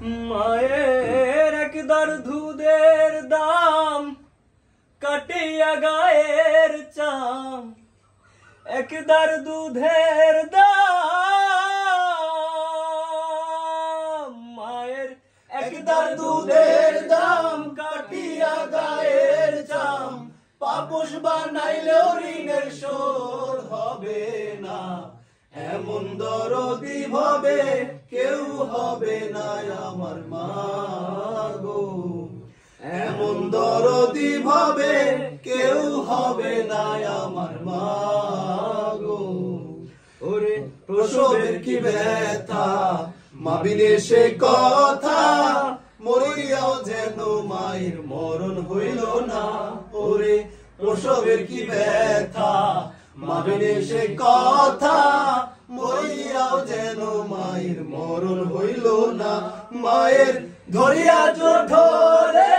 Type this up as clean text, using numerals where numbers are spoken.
মায়ের একদার দুধের দাম কাটিয়া গায়ের চাম, একদার দুধের দাম মায়ের একদার দুধের দাম কাটিয়া গায়ের চাম, পাপোশ বানাইলেও ঋণের শোধ হবে না, এমন দরদি ভাবে কেউ হবে না আমার মা গো, এমন দরদি ভাবে কেউ হবে না আমার মা গো। ওরে প্রসবের কি ব্যথা মা বিনে সে কথা, মরিয়াও যেন মায়ের মরণ হইল না, ওরে প্রসবের কি ব্যথা মা বিনে সে কথা, মরিয়াও যেন মায়ের মরণ হইল না, মায়ের ধরিয়া জোর ধরে